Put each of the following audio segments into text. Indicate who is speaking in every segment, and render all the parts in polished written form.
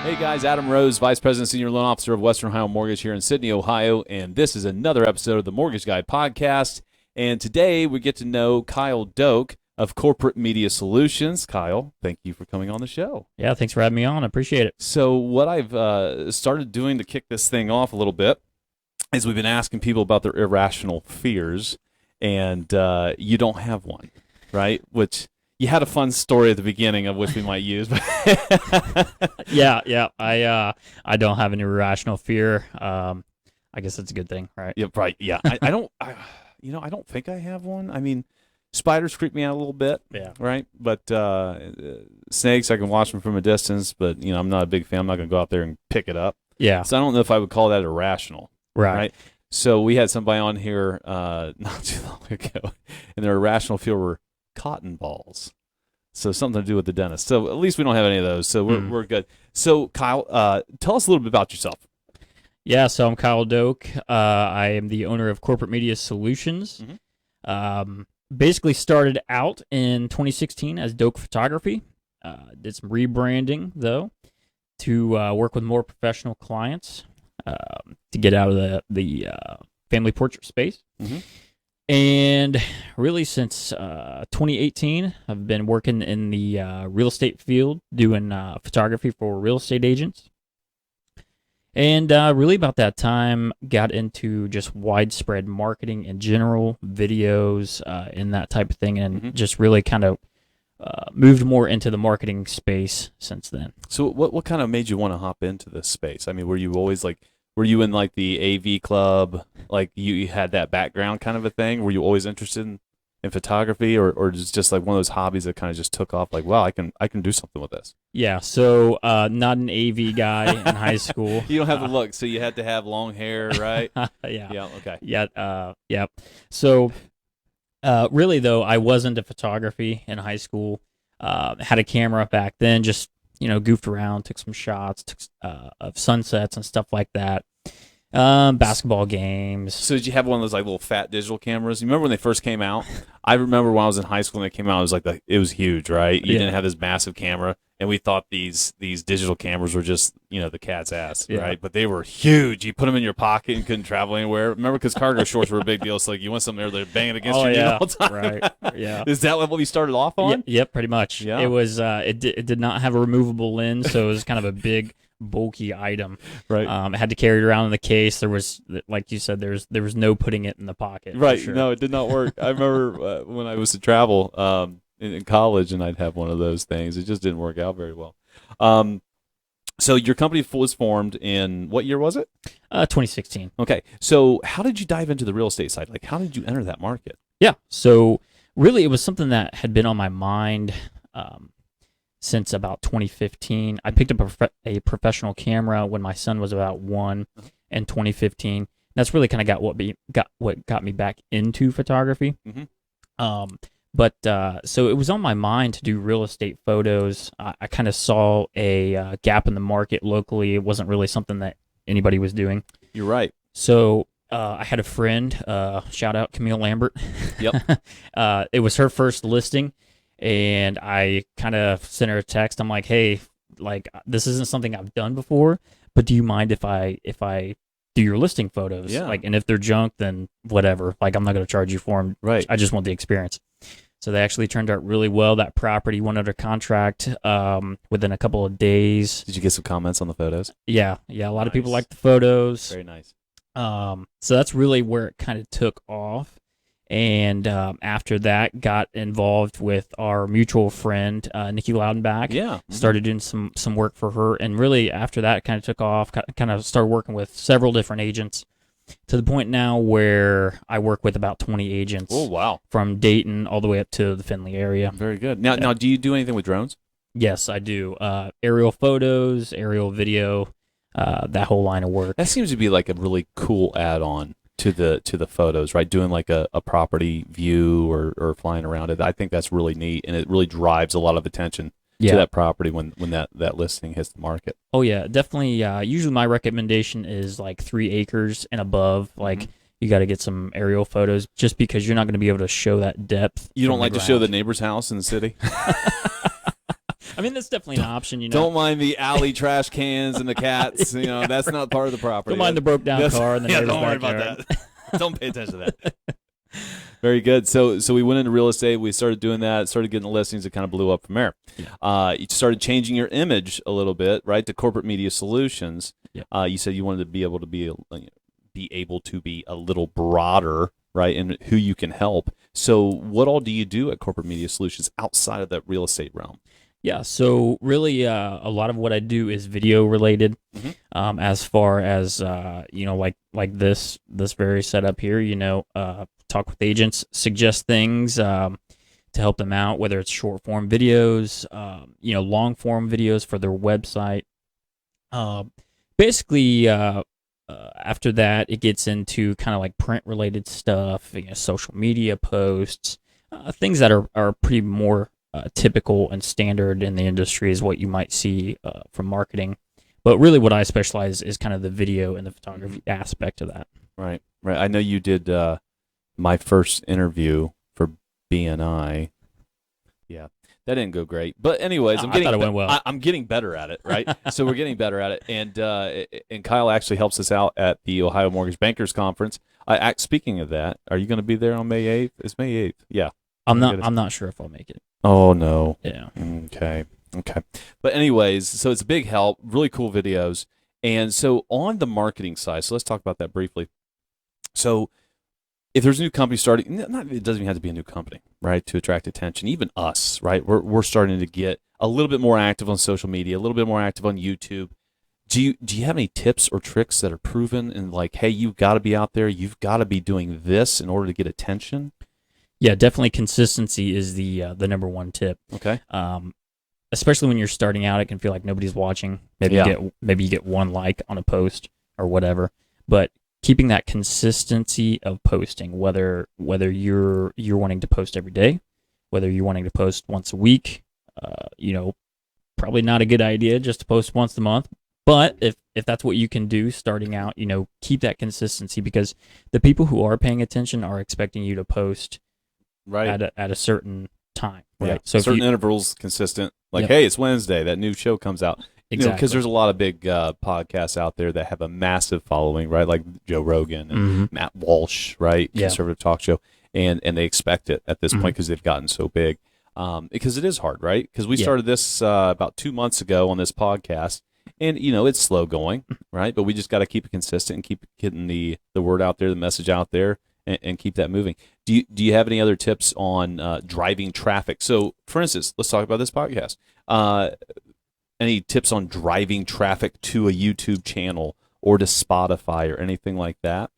Speaker 1: Hey guys, Adam Rose, Vice President, Senior Loan Officer of Western Ohio Mortgage here in Sydney, Ohio, and this is another episode of the Mortgage Guy Podcast. And today we get to know Kyle Doak of Corporate Media Solutions. Kyle, thank you for coming on the show.
Speaker 2: Yeah, thanks for having me on. I appreciate it.
Speaker 1: So what I've started doing to kick this thing off a little bit is we've been asking people about their irrational fears, and you don't have one, right? Which you had a fun story at the beginning of which we might use.
Speaker 2: Yeah. I don't have any irrational fear. I guess that's a good thing, right?
Speaker 1: Yeah, right. Yeah, I don't. I don't think I have one. I mean, spiders creep me out a little bit.
Speaker 2: Yeah.
Speaker 1: Right. But snakes, I can watch them from a distance. But I'm not a big fan. I'm not going to go out there and pick it up.
Speaker 2: Yeah.
Speaker 1: So I don't know if I would call that irrational.
Speaker 2: Right.
Speaker 1: So we had somebody on here not too long ago, and their irrational fear were cotton balls. So something to do with the dentist. So at least we don't have any of those. So we're good. So Kyle, tell us a little bit about yourself.
Speaker 2: Yeah, so I'm Kyle Doak. I am the owner of Corporate Media Solutions.
Speaker 1: Mm-hmm.
Speaker 2: Basically started out in 2016 as Doak Photography. Did some rebranding, though, to work with more professional clients to get out of the family portrait space.
Speaker 1: Mm-hmm.
Speaker 2: And really since 2018, I've been working in the real estate field, doing photography for real estate agents. And really about that time, got into just widespread marketing in general, videos, and that type of thing, and just really kind of moved more into the marketing space since then.
Speaker 1: So what kind of made you want to hop into this space? I mean, were you always were you in like the AV club, like you had that background kind of a thing? Were you always interested in photography, or just like one of those hobbies that kind of just took off? Like, wow, I can do something with this.
Speaker 2: Yeah, so not an AV guy in high school.
Speaker 1: You don't have the look, so you had to have long hair, right?
Speaker 2: Yeah.
Speaker 1: Yeah. Okay.
Speaker 2: Yeah. So really though, I was into photography in high school. Had a camera back then, just goofed around, took some shots of sunsets and stuff like that. Basketball games.
Speaker 1: So did you have one of those like little fat digital cameras? You remember when they first came out? I remember when I was in high school and they came out, it was huge, right? You didn't have this massive camera, and we thought these digital cameras were just the cat's ass, right? But they were huge. You put them in your pocket and couldn't travel anywhere. Remember, because cargo shorts were a big deal. So like you want something there, they're banging against your knee all the time.
Speaker 2: Right. Yeah.
Speaker 1: Is that what you started off on?
Speaker 2: Yep, pretty much.
Speaker 1: Yeah.
Speaker 2: It was. It did not have a removable lens, so it was kind of a big, bulky item.
Speaker 1: Right.
Speaker 2: I had to carry it around in the case. There was, like you said, there was no putting it in the pocket.
Speaker 1: Right.
Speaker 2: Sure.
Speaker 1: No, it did not work. I remember when I was to travel in college, and I'd have one of those things. It just didn't work out very well. So your company was formed in what year was it?
Speaker 2: 2016.
Speaker 1: Okay. So how did you dive into the real estate side? Like, how did you enter that market?
Speaker 2: Yeah. So really, it was something that had been on my mind since about 2015. I picked up a professional camera when my son was about 1 in 2015. That's really kind of what got me back into photography.
Speaker 1: Mm-hmm.
Speaker 2: But so it was on my mind to do real estate photos. I kind of saw a gap in the market locally. It wasn't really something that anybody was doing.
Speaker 1: You're right.
Speaker 2: So I had a friend, shout out Camille Lambert.
Speaker 1: Yep.
Speaker 2: It was her first listing, and I kind of sent her a text. I'm like, hey, like this isn't something I've done before, but do you mind if I do your listing photos?
Speaker 1: Yeah.
Speaker 2: Like, and if they're junk, then whatever. Like, I'm not going to charge you for them.
Speaker 1: Right.
Speaker 2: I just want the experience. So they actually turned out really well. That property went under contract within a couple of days.
Speaker 1: Did you get some comments on the photos?
Speaker 2: Yeah. A lot of people liked the photos.
Speaker 1: Very nice.
Speaker 2: So that's really where it kind of took off. And after that, got involved with our mutual friend, Nikki Loudenbach.
Speaker 1: Yeah. Mm-hmm.
Speaker 2: Started doing some work for her. And really, after that, it kind of took off, kind of started working with several different agents to the point now where I work with about 20 agents.
Speaker 1: Oh, wow.
Speaker 2: From Dayton all the way up to the Findlay area.
Speaker 1: Very good. Now, do you do anything with drones?
Speaker 2: Yes, I do. Aerial photos, aerial video, that whole line of work.
Speaker 1: That seems to be like a really cool add-on to the photos, right? Doing like a property view or flying around it. I think that's really neat, and it really drives a lot of attention to that property when that listing hits the market.
Speaker 2: Oh yeah, definitely. Usually my recommendation is like 3 acres and above. Like you got to get some aerial photos just because you're not going to be able to show that depth.
Speaker 1: You don't like to show the neighbor's house in the city?
Speaker 2: I mean, that's definitely an option.
Speaker 1: Don't mind the alley trash cans and the cats. That's not part of the property.
Speaker 2: Don't mind the broke down car in the neighbor's
Speaker 1: don't worry
Speaker 2: backyard.
Speaker 1: about that. Don't pay attention to that. Very good. So we went into real estate. We started doing that. Started getting the listings. It kind of blew up from there.
Speaker 2: Yeah.
Speaker 1: You started changing your image a little bit, right, to corporate media solutions.
Speaker 2: Yeah.
Speaker 1: You said you wanted to be able to be a little broader, right, in who you can help. So what all do you do at Corporate Media Solutions outside of that real estate realm?
Speaker 2: Yeah, so really a lot of what I do is video related. As far as like this very setup here, talk with agents, suggest things to help them out, whether it's short form videos, long form videos for their website. Basically, after that, it gets into kind of like print related stuff, social media posts, things that are pretty more typical and standard in the industry is what you might see from marketing. But really what I specialize is kind of the video and the photography aspect of that.
Speaker 1: Right. I know you did my first interview for BNI. Yeah, that didn't go great. But anyways,
Speaker 2: I thought it went well.
Speaker 1: I'm getting better at it, right? So we're getting better at it. And Kyle actually helps us out at the Ohio Mortgage Bankers Conference. Speaking of that, are you going to be there on May 8th? It's May 8th. Yeah.
Speaker 2: I'm not sure if I'll make it.
Speaker 1: Oh, no.
Speaker 2: Yeah.
Speaker 1: Okay. But anyways, so it's a big help, really cool videos. And so on the marketing side, so let's talk about that briefly. So if there's a new company starting, it doesn't even have to be a new company, right, to attract attention. Even us, right, we're starting to get a little bit more active on social media, a little bit more active on YouTube. Do you have any tips or tricks that are proven and like, hey, you've got to be out there, you've got to be doing this in order to get attention?
Speaker 2: Yeah, definitely consistency is the number one tip.
Speaker 1: Okay.
Speaker 2: Especially when you're starting out, it can feel like nobody's watching. Maybe you get one like on a post or whatever. But keeping that consistency of posting, whether you're wanting to post every day, whether you're wanting to post once a week, probably not a good idea just to post once a month. But if that's what you can do starting out, keep that consistency because the people who are paying attention are expecting you to post
Speaker 1: right
Speaker 2: at a certain time, right?
Speaker 1: Yeah.
Speaker 2: So
Speaker 1: certain intervals, consistent. Like,
Speaker 2: Yep.
Speaker 1: hey, it's Wednesday. That new show comes out.
Speaker 2: Exactly.
Speaker 1: Because there's a lot of big podcasts out there that have a massive following, right? Like Joe Rogan and Matt Walsh, right?
Speaker 2: Yeah.
Speaker 1: Conservative talk show, and they expect it at this point because they've gotten so big. Because it is hard, right? Because we started this about 2 months ago on this podcast, and it's slow going, right? But we just got to keep it consistent and keep getting the word out there, the message out there, and keep that moving. Do you have any other tips on driving traffic? So, for instance, let's talk about this podcast. Any tips on driving traffic to a YouTube channel or to Spotify or anything like that?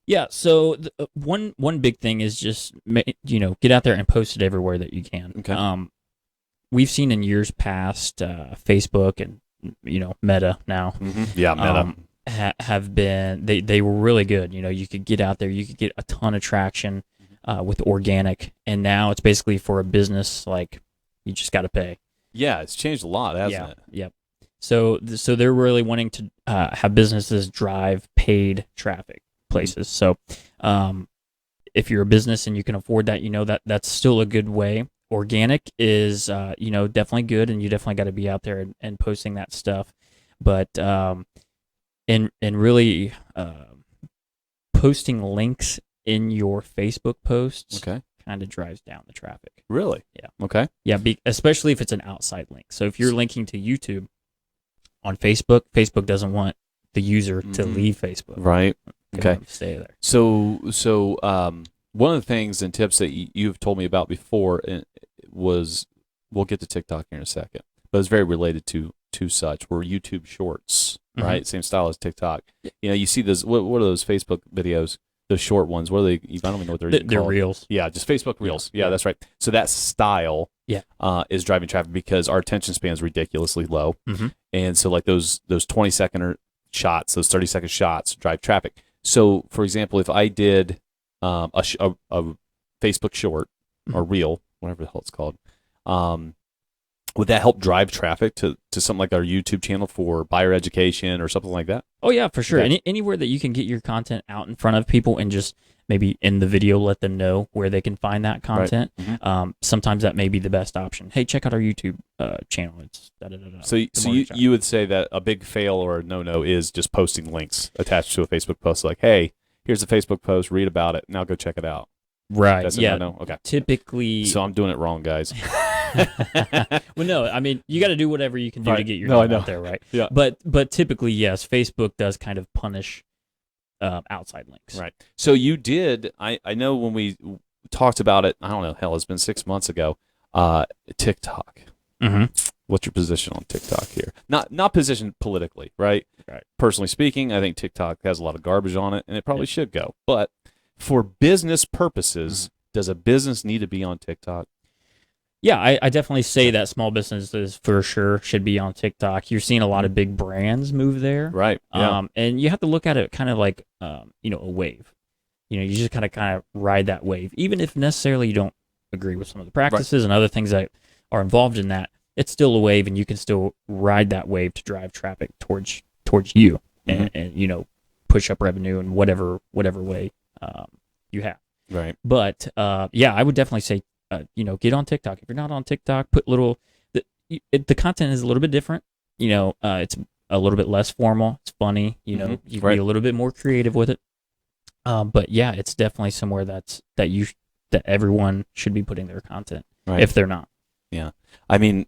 Speaker 2: Yeah. So one big thing is just get out there and post it everywhere that you can.
Speaker 1: Okay.
Speaker 2: We've seen in years past Facebook and Meta now.
Speaker 1: Yeah, Meta.
Speaker 2: Have been they were really good. You could get out there, you could get a ton of traction with organic, and now it's basically for a business like you just got to pay.
Speaker 1: Yeah, it's changed a lot, hasn't it?
Speaker 2: Yep. So they're really wanting to have businesses drive paid traffic places. So if you're a business and you can afford that, that's still a good way. Organic is definitely good, and you definitely got to be out there and posting that stuff. But and really posting links in your Facebook posts kind of drives down the traffic.
Speaker 1: Really?
Speaker 2: Yeah.
Speaker 1: Okay.
Speaker 2: Yeah, especially if it's an outside link. So if you're linking to YouTube on Facebook, Facebook doesn't want the user to leave Facebook.
Speaker 1: Right. Okay.
Speaker 2: Stay there.
Speaker 1: So one of the things and tips that you've told me about before was, we'll get to TikTok here in a second, but it's very related to such, were YouTube Shorts, right? Same style as TikTok. You see those, what are those Facebook videos, those short ones? What are they? I don't even know what they're called.
Speaker 2: They're Reels.
Speaker 1: Yeah, just Facebook Reels. Yeah, that's right. So that style is driving traffic because our attention span is ridiculously low. And so like those 20-second shots, those 30-second shots drive traffic. So, for example, if I did a Facebook short or reel, whatever the hell it's called, would that help drive traffic to something like our YouTube channel for buyer education or something like that?
Speaker 2: Oh, yeah, for sure.
Speaker 1: Okay.
Speaker 2: Anywhere that you can get your content out in front of people and just maybe in the video let them know where they can find that content.
Speaker 1: Right.
Speaker 2: Sometimes that may be the best option. Hey, check out our YouTube channel. It's da-da-da-da.
Speaker 1: So you would say that a big fail or a no is just posting links attached to a Facebook post, like, hey, here's a Facebook post, read about it, now go check it out.
Speaker 2: Right.
Speaker 1: That's
Speaker 2: yeah.
Speaker 1: a no? Okay.
Speaker 2: Typically.
Speaker 1: So I'm doing it wrong, guys.
Speaker 2: Well, no, I mean, you got to do whatever you can do to get your name out there, right?
Speaker 1: Yeah.
Speaker 2: But typically, yes, Facebook does kind of punish outside links.
Speaker 1: Right. So you did, I know when we talked about it, I don't know, hell, it's been 6 months ago, TikTok. What's your position on TikTok here? Not position politically, right?
Speaker 2: Right.
Speaker 1: Personally speaking, I think TikTok has a lot of garbage on it, and it probably should go. But for business purposes, does a business need to be on TikTok?
Speaker 2: Yeah, I definitely say that small businesses for sure should be on TikTok. You're seeing a lot of big brands move there.
Speaker 1: Right. Yeah.
Speaker 2: And you have to look at it kind of like, a wave. You just kind of ride that wave. Even if necessarily you don't agree with some of the practices and other things that are involved in that, it's still a wave, and you can still ride that wave to drive traffic towards you and push up revenue in whatever way you have.
Speaker 1: Right.
Speaker 2: But I would definitely say get on TikTok. If you're not on TikTok, put the content is a little bit different. It's a little bit less formal. It's funny. You can be a little bit more creative with it. But yeah, it's definitely somewhere that everyone should be putting their content if they're not.
Speaker 1: Yeah. I mean,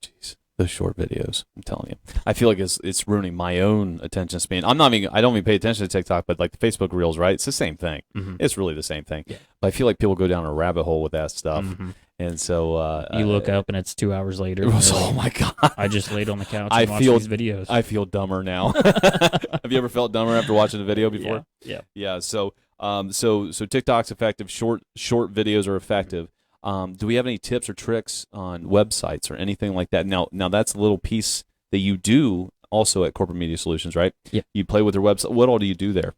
Speaker 1: jeez, those short videos, I'm telling you. I feel like it's ruining my own attention span. I don't even pay attention to TikTok, but like the Facebook Reels, right? It's the same thing. It's really the same thing. Yeah. But I feel like people go down a rabbit hole with that stuff. And so
Speaker 2: you look up and it's 2 hours later.
Speaker 1: Oh my God.
Speaker 2: I just laid on the couch and watched these videos.
Speaker 1: I feel dumber now. Have you ever felt dumber after watching a video before?
Speaker 2: Yeah.
Speaker 1: Yeah. So TikTok's effective. Short videos are effective. Do we have any tips or tricks on websites or anything like that? Now that's a little piece that you do also at Corporate Media Solutions, right? Yeah. You play with their website. What all do you do there?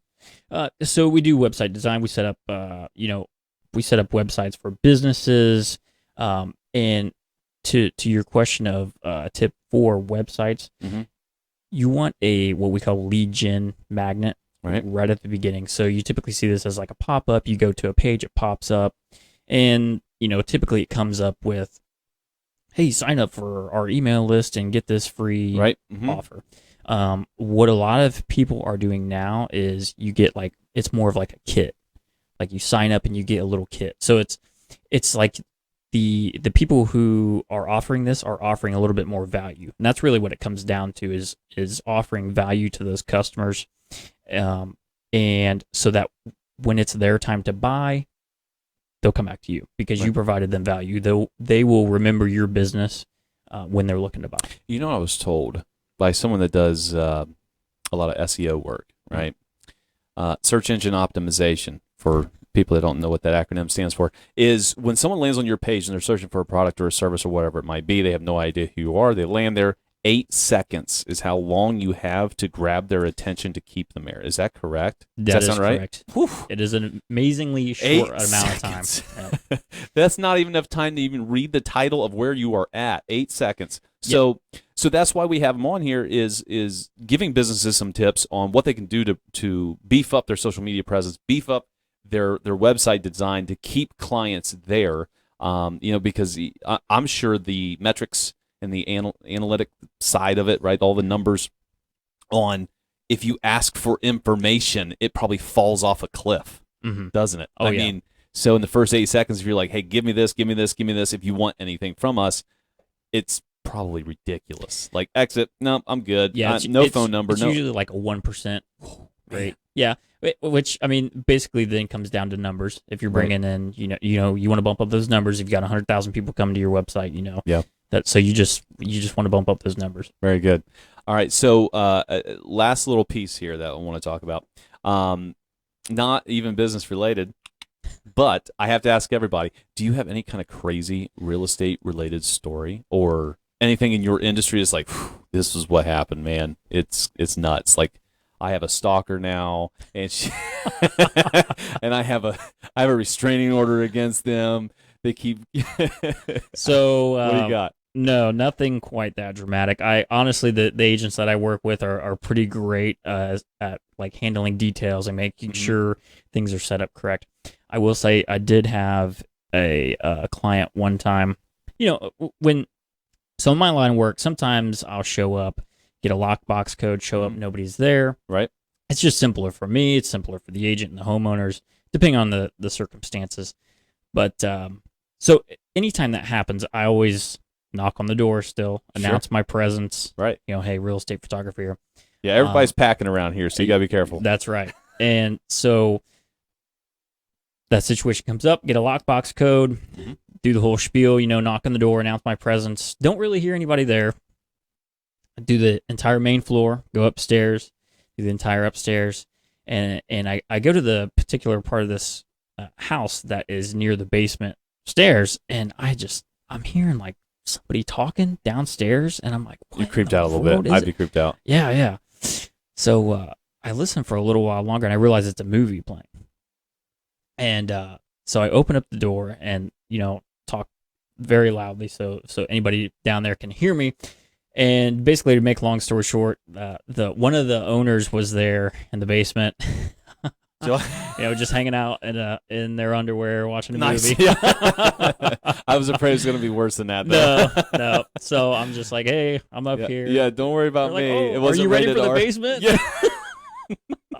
Speaker 2: So we do website design. We set up, websites for businesses. And to your question of tip for websites, you want what we call lead gen magnet right at the beginning. So you typically see this as like a pop-up. You go to a page, it pops up, and typically it comes up with, hey, sign up for our email list and get this free offer. What a lot of people are doing now is you get it's more of like a kit. Like you sign up and you get a little kit. So it's like the people who are offering this are offering a little bit more value. And that's really what it comes down to is offering value to those customers. And so that when it's their time to buy, they'll come back to you because you provided them value. They will remember your business when they're looking to buy.
Speaker 1: I was told by someone that does a lot of SEO work, right? Search engine optimization, for people that don't know what that acronym stands for, is when someone lands on your page and they're searching for a product or a service or whatever it might be, they have no idea who you are. They land there. 8 seconds is how long you have to grab their attention to keep them there. Is that correct? Does that sound right?
Speaker 2: Correct. It is an amazingly short amount of time.
Speaker 1: Yeah. That's not even enough time to even read the title of where you are at. 8 seconds. So that's why we have them on here is giving businesses some tips on what they can do to beef up their social media presence, beef up their website design to keep clients there. Because I'm sure the metrics and the analytic side of it, right? All the numbers on if you ask for information, it probably falls off a cliff, doesn't it? I mean, so in the first 8 seconds, if you're like, hey, give me this, give me this, give me this, if you want anything from us, it's probably ridiculous. Like exit, no, I'm good. Yeah, no phone number.
Speaker 2: It's usually like a 1% rate. Yeah, which I mean, basically then comes down to numbers. If you're bringing in, you want to bump up those numbers. If you've got 100,000 people coming to your website,
Speaker 1: yeah.
Speaker 2: So you just want to bump up those numbers.
Speaker 1: Very good. All right. So last little piece here that I want to talk about. Not even business related, but I have to ask everybody: do you have any kind of crazy real estate related story or anything in your industry that's like, this is what happened, man? It's nuts. Like I have a stalker now, and and I have a restraining order against them. They keep.
Speaker 2: So
Speaker 1: what do you got?
Speaker 2: No, nothing quite that dramatic. I honestly, the agents that I work with are pretty great at like handling details and making sure things are set up correct. I will say I did have a client one time. When so in my line of work, sometimes I'll show up, get a lockbox code, show up, nobody's there.
Speaker 1: Right.
Speaker 2: It's just simpler for me. It's simpler for the agent and the homeowners, depending on the circumstances. But so anytime that happens, I always knock on the door still, announce my presence.
Speaker 1: Right.
Speaker 2: Hey, real estate photographer here.
Speaker 1: Yeah, everybody's packing around here, so you got to be careful.
Speaker 2: That's right. And so that situation comes up, get a lockbox code, do the whole spiel, knock on the door, announce my presence. Don't really hear anybody there. Do the entire main floor, go upstairs, do the entire upstairs. And I go to the particular part of this house that is near the basement stairs, and I'm hearing like somebody talking downstairs, and I'm like, what?
Speaker 1: You creeped out a little bit. I'd be creeped out.
Speaker 2: Yeah. So I listen for a little while longer, and I realize it's a movie playing. And so I open up the door and talk very loudly so anybody down there can hear me. And basically, to make a long story short, one of the owners was there in the basement. Just hanging out in their underwear, watching a movie.
Speaker 1: Yeah. I was afraid it was going to be worse than that, though.
Speaker 2: No. So I'm just like, hey, I'm up here.
Speaker 1: Yeah, don't worry about
Speaker 2: They're
Speaker 1: me.
Speaker 2: Like,
Speaker 1: it wasn't
Speaker 2: are you ready for
Speaker 1: R.
Speaker 2: the basement?
Speaker 1: Yeah.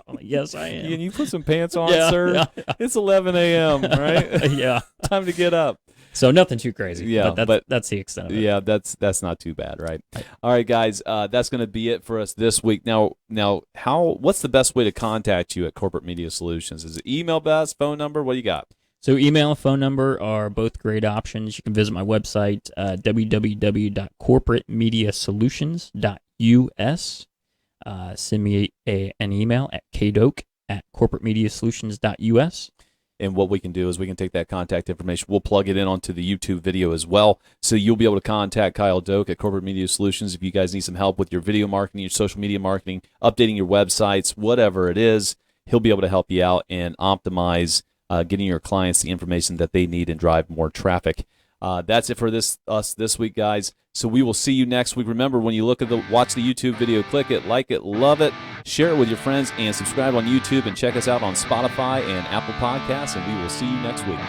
Speaker 2: I'm like, yes, I am.
Speaker 1: Can you put some pants on,
Speaker 2: Yeah,
Speaker 1: sir?
Speaker 2: yeah.
Speaker 1: It's 11 a.m., right?
Speaker 2: Yeah.
Speaker 1: Time to get up.
Speaker 2: So nothing too crazy.
Speaker 1: Yeah,
Speaker 2: but that's the extent of it.
Speaker 1: Yeah, that's not too bad, right? All right, guys, that's going to be it for us this week. Now, what's the best way to contact you at Corporate Media Solutions? Is it email best, phone number? What do you got?
Speaker 2: So email and phone number are both great options. You can visit my website, www.corporatemediasolutions.us. Send me an email at kdoak@corporatemediasolutions.us.
Speaker 1: And what we can do is we can take that contact information. We'll plug it in onto the YouTube video as well. So you'll be able to contact Kyle Doak at Corporate Media Solutions if you guys need some help with your video marketing, your social media marketing, updating your websites, whatever it is. He'll be able to help you out and optimize getting your clients the information that they need and drive more traffic. That's it for us this week, guys. So we will see you next week. Remember, when you watch the YouTube video, click it, like it, love it, share it with your friends, and subscribe on YouTube, and check us out on Spotify and Apple Podcasts, and we will see you next week.